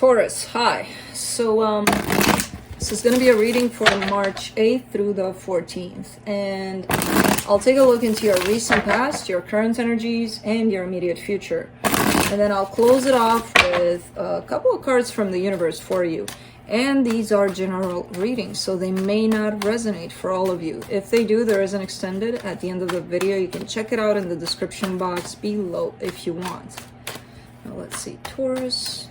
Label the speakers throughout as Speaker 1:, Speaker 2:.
Speaker 1: Taurus, hi. So this is going to be a reading for March 8th through the 14th, and I'll take a look into your recent past, your current energies, and your immediate future. And then I'll close it off with a couple of cards from the universe for you. And these are general readings, so they may not resonate for all of you. If they do, there is an extended at the end of the video. You can check it out in the description box below if you want. Now let's see, Taurus.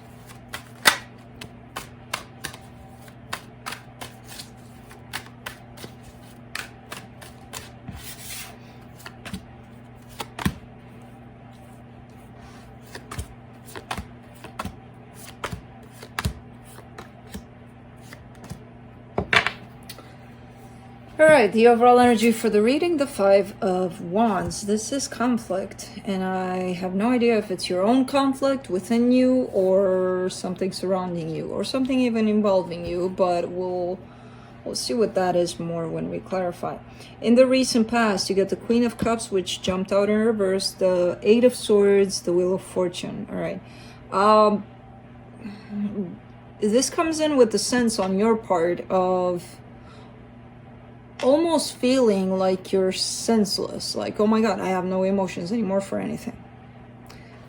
Speaker 1: Alright, the overall energy for the reading, the Five of Wands. This is conflict, and I have no idea if it's your own conflict within you or something surrounding you or something even involving you, but we'll see what that is more when we clarify. In the recent past, you get the Queen of Cups, which jumped out in reverse, the Eight of Swords, the Wheel of Fortune. Alright. This comes in with the sense on your part of almost feeling like you're senseless, like, oh my god, I have no emotions anymore for anything,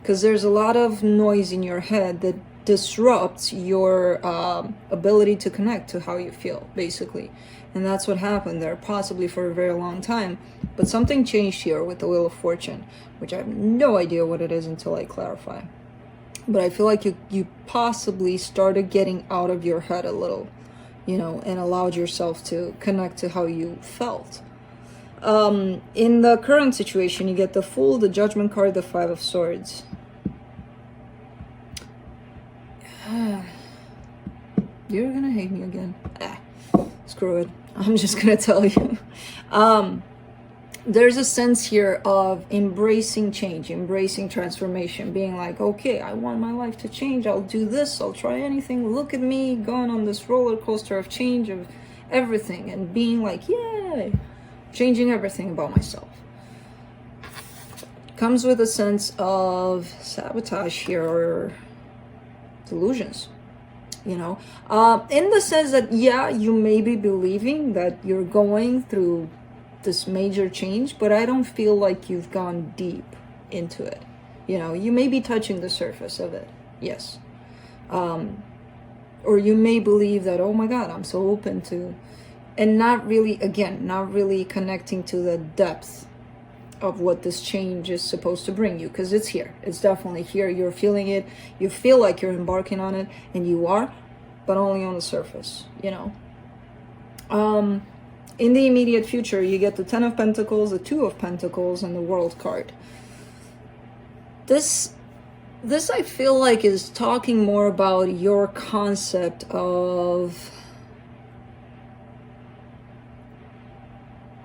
Speaker 1: because there's a lot of noise in your head that disrupts your ability to connect to how you feel, basically. And that's what happened there, possibly for a very long time. But something changed here with the Wheel of Fortune, which I have no idea what it is until I clarify. But I feel like you possibly started getting out of your head a little, you know, and allowed yourself to connect to how you felt. In the current situation, you get the Fool, the Judgment card, the Five of Swords. You're gonna hate me again. Screw it. I'm just gonna tell you. There's a sense here of embracing change, embracing transformation, being like, okay, I want my life to change. I'll do this. I'll try anything. Look at me going on this roller coaster of change of everything, and being like, yay, changing everything about myself. Comes with a sense of sabotage here, or delusions, you know, in the sense that, yeah, you may be believing that you're going through this major change, but I don't feel like you've gone deep into it. You know, you may be touching the surface of it, yes. Or you may believe that, oh my god, I'm so open to, and not really, again, not really connecting to the depth of what this change is supposed to bring you, because it's here, it's definitely here, you're feeling it, you feel like you're embarking on it, and you are, but only on the surface, you know. In the immediate future, you get the Ten of Pentacles, the Two of Pentacles, and the World card. This I feel like is talking more about your concept of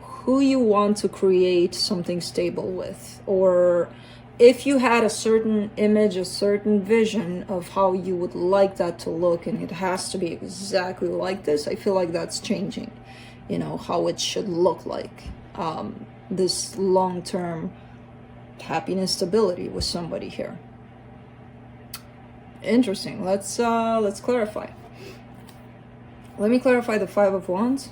Speaker 1: who you want to create something stable with, or if you had a certain image, a certain vision of how you would like that to look, and it has to be exactly like this, I feel like that's changing. You know, how it should look like. This long-term happiness, stability with somebody here. Interesting. Let's clarify. Let me clarify the Five of Wands.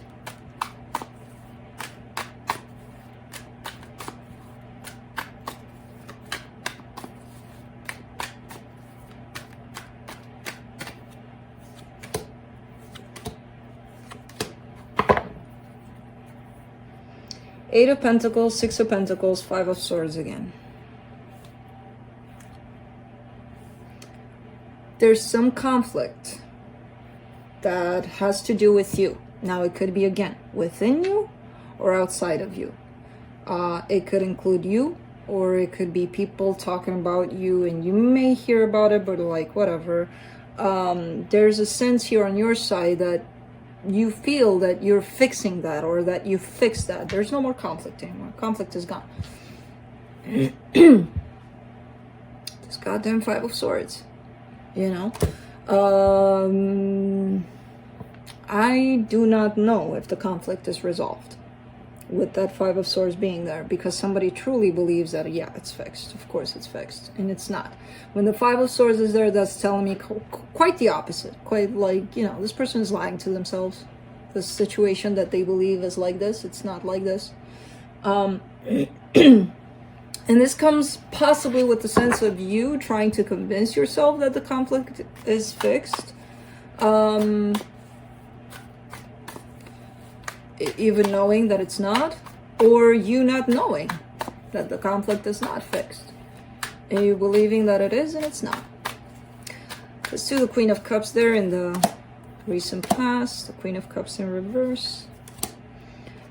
Speaker 1: Eight of Pentacles, Six of Pentacles, Five of Swords again. There's some conflict that has to do with you. Now, it could be, again, within you or outside of you. It could include you, or it could be people talking about you, and you may hear about it, but like, whatever. There's a sense here on your side that you feel that you're fixing that, or that you fixed that. There's no more conflict anymore. Conflict is gone. This goddamn Five of Swords, you know. I do not know if the conflict is resolved. with that Five of Swords being there, because somebody truly believes that, yeah, it's fixed. Of course it's fixed, and it's not. When the Five of Swords is there, that's telling me quite the opposite. Quite like, you know, this person is lying to themselves. The situation that they believe is like this, it's not like this. And this comes possibly with the sense of you trying to convince yourself that the conflict is fixed. Even knowing that it's not, or you not knowing that the conflict is not fixed, and you believing that it is and it's not. Let's do the Queen of Cups there in the recent past, the Queen of Cups in reverse,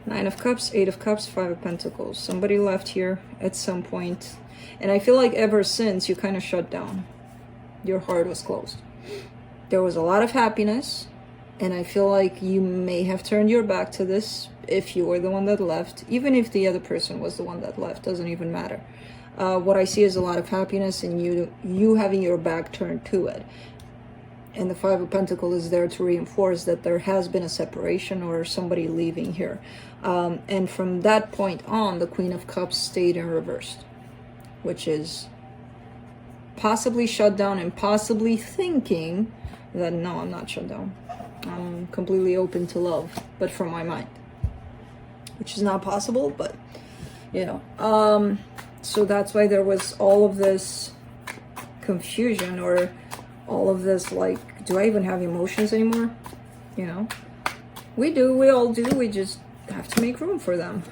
Speaker 1: Nine of Cups, Eight of Cups, Five of Pentacles. Somebody left here at some point, and I feel like ever since you kind of shut down. Your heart was closed. There was a lot of happiness, and I feel like you may have turned your back to this if you were the one that left. Even if the other person was the one that left, doesn't even matter. What I see is a lot of happiness and you having your back turned to it. And the Five of Pentacles is there to reinforce that there has been a separation or somebody leaving here. And from that point on, the Queen of Cups stayed in reverse, which is possibly shut down and possibly thinking that, no, I'm not shut down. I'm completely open to love, but from my mind, which is not possible, but, you know. So that's why there was all of this confusion, or all of this, like, do I even have emotions anymore? You know, we do, we all do, we just have to make room for them.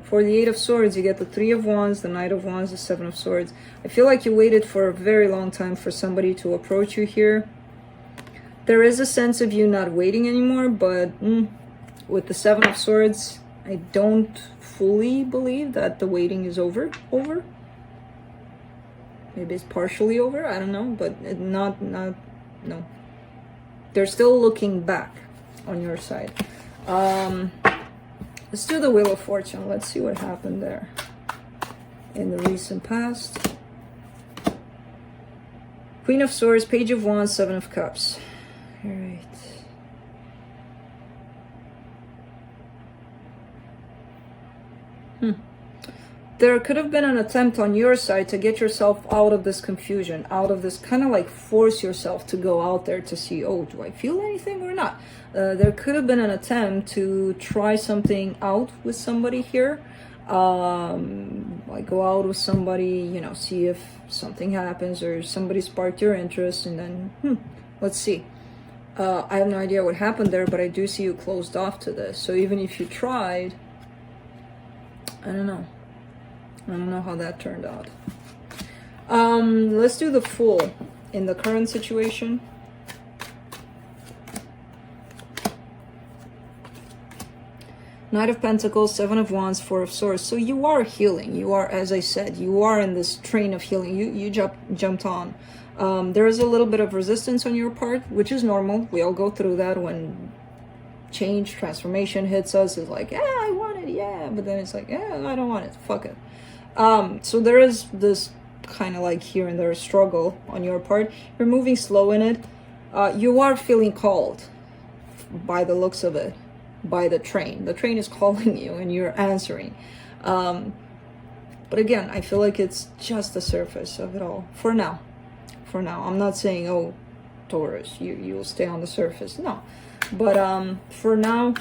Speaker 1: For the Eight of Swords, you get the Three of Wands, the Knight of Wands, the Seven of Swords. I feel like you waited for a very long time for somebody to approach you here. There is a sense of you not waiting anymore, but with the Seven of Swords, I don't fully believe that the waiting is over. Maybe it's partially over, I don't know, but no. They're still looking back on your side. Let's do the Wheel of Fortune. Let's see what happened there in the recent past. Queen of Swords, Page of Wands, Seven of Cups. All right. There could have been an attempt on your side to get yourself out of this confusion, out of this, kind of like force yourself to go out there to see, oh, do I feel anything or not? There could have been an attempt to try something out with somebody here. Like go out with somebody, you know, see if something happens or somebody sparked your interest, and then, let's see. I have no idea what happened there, but I do see you closed off to this. So even if you tried, I don't know. I don't know how that turned out. Let's do the Fool in the current situation. Knight of Pentacles, Seven of Wands, Four of Swords. So you are healing. You are, as I said, you are in this train of healing. You jumped on. There is a little bit of resistance on your part, which is normal. We all go through that when change, transformation hits us. It's like, yeah, I want it, yeah. But then it's like, yeah, I don't want it. Fuck it. So there is this kind of like here and there struggle on your part. You're moving slow in it. You are feeling called by the looks of it, by the train. The train is calling you and you're answering. But again, I feel like it's just the surface of it all for now. For now, I'm not saying, oh, Taurus, you'll stay on the surface. No, but for now,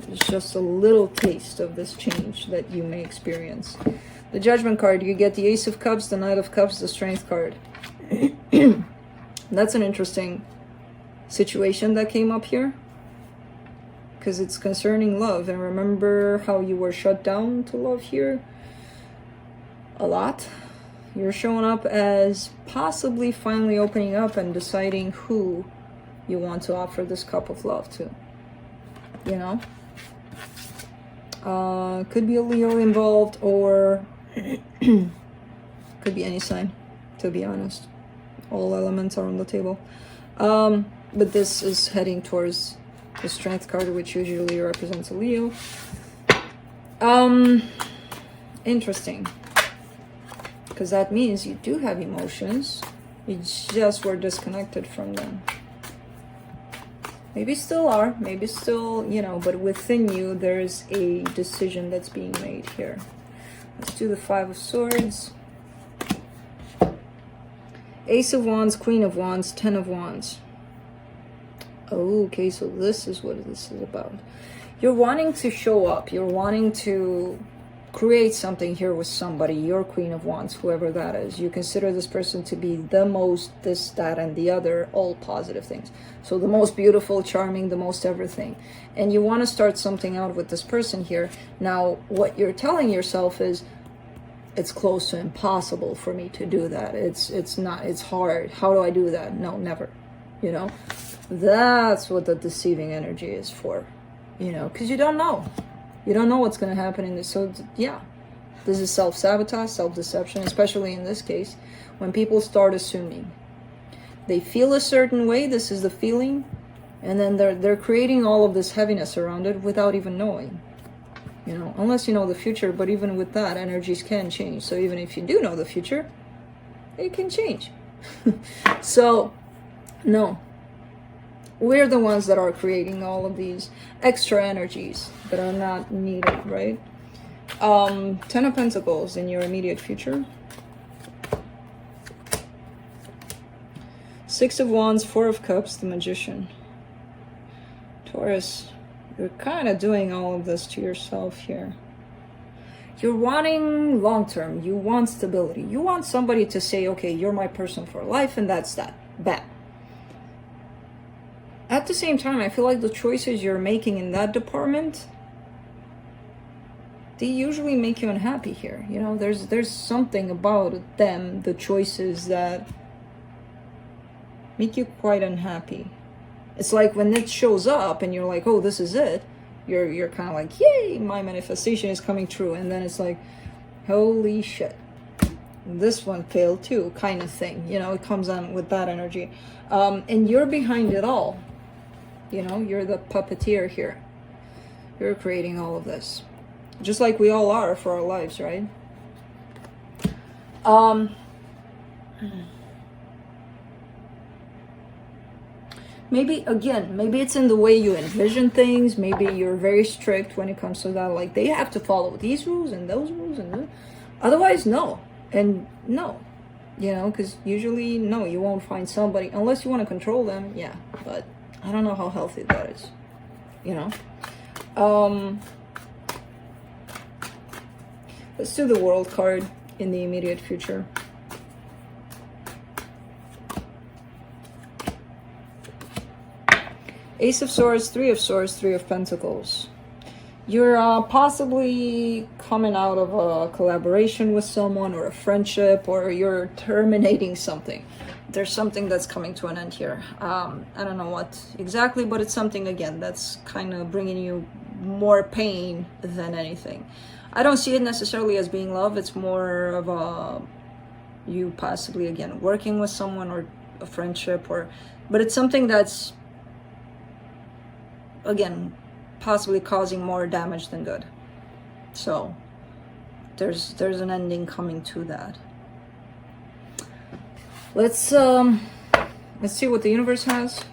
Speaker 1: it's just a little taste of this change that you may experience. The Judgment card, you get the Ace of Cups, the Knight of Cups, the Strength card. That's an interesting situation that came up here, because it's concerning love. And remember how you were shut down to love here a lot. You're showing up as possibly finally opening up and deciding who you want to offer this cup of love to, you know. Could be a Leo involved, or could be any sign, to be honest. All elements are on the table. But this is heading towards the Strength card, which usually represents a Leo. Interesting. Because that means you do have emotions. You just were disconnected from them. Maybe still are, maybe still, you know, but within you, there's a decision that's being made here. Let's do the Five of Swords. Ace of Wands, Queen of Wands, Ten of Wands. Oh, okay, so this is what this is about. You're wanting to show up. You're wanting to create something here with somebody, your Queen of Wands, whoever that is. You consider this person to be the most this, that, and the other, all positive things. So the most beautiful, charming, the most everything. And you want to start something out with this person here. Now, what you're telling yourself is, it's close to impossible for me to do that. It's not, it's hard. How do I do that? No, never. You know, that's what the deceiving energy is for. You know, because you don't know. You don't know what's going to happen in this. So, yeah, this is self-sabotage, self-deception, especially in this case, when people start assuming. They feel a certain way, this is the feeling, and then they're creating all of this heaviness around it without even knowing. You know, unless you know the future, but even with that, energies can change. So even if you do know the future, it can change. So, no. We're the ones that are creating all of these extra energies that are not needed, right? Ten of Pentacles in your immediate future. Six of Wands, Four of Cups, the Magician. Taurus, you're kind of doing all of this to yourself here. You're wanting long-term. You want stability. You want somebody to say, okay, you're my person for life, and that's that. Bam. At the same time, I feel like the choices you're making in that department, they usually make you unhappy here. You know, there's something about them, the choices, that make you quite unhappy. It's like when it shows up and you're like, oh, this is it. You're kind of like, yay, my manifestation is coming true. And then it's like, holy shit, this one failed too, kind of thing. You know, it comes on with that energy. And you're behind it all. You know, you're the puppeteer here. You're creating all of this. Just like we all are for our lives, right? Maybe, again, maybe it's in the way you envision things. Maybe you're very strict when it comes to that. Like, they have to follow these rules and those rules. And otherwise, no. And no. You know, because usually, no, you won't find somebody. Unless you want to control them, yeah. But I don't know how healthy that is, you know. Let's do the World card in the immediate future. Ace of Swords, Three of Swords, Three of Pentacles. You're possibly coming out of a collaboration with someone or a friendship, or you're terminating something. There's something that's coming to an end here. I don't know what exactly, but it's something, again, that's kind of bringing you more pain than anything. I don't see it necessarily as being love. It's more of a, you possibly, again, working with someone or a friendship, but it's something that's, again, possibly causing more damage than good. So there's an ending coming to that. Let's see what the universe has.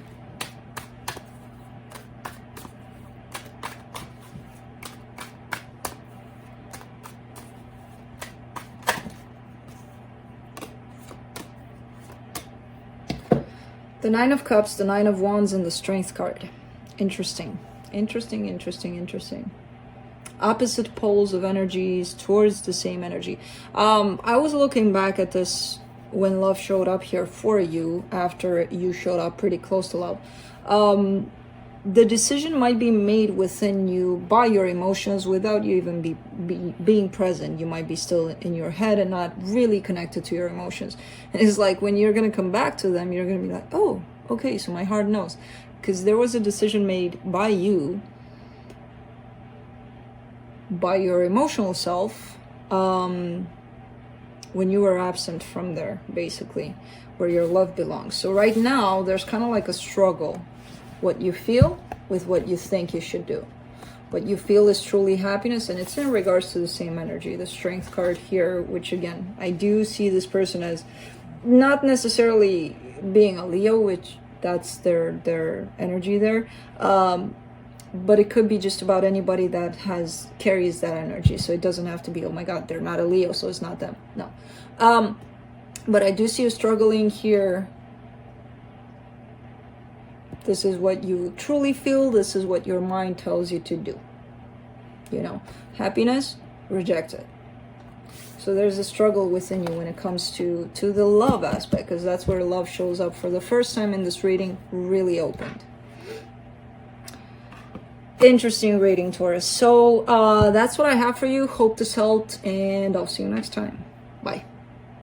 Speaker 1: The Nine of Cups, the Nine of Wands, and the Strength card. Interesting. Interesting, interesting, interesting. Opposite poles of energies towards the same energy. I was looking back at this when love showed up here for you, after you showed up pretty close to love. The decision might be made within you by your emotions without you even being present. You might be still in your head and not really connected to your emotions. And it's like when you're going to come back to them, you're going to be like, oh, okay, so my heart knows. Because there was a decision made by you, by your emotional self, when you were absent from there, basically, where your love belongs. So right now, there's kind of like a struggle. What you feel with what you think you should do. What you feel is truly happiness, and it's in regards to the same energy. The Strength card here, which again, I do see this person as not necessarily being a Leo, which that's their energy there. But it could be just about anybody that carries that energy. So it doesn't have to be, oh my God, they're not a Leo, so it's not them. No. But I do see you struggling here. This is what you truly feel. This is what your mind tells you to do. You know, happiness, reject it. So there's a struggle within you when it comes to the love aspect, because that's where love shows up for the first time in this reading, really opened. Interesting reading, Taurus. So that's what I have for you. Hope this helped, and I'll see you next time. Bye.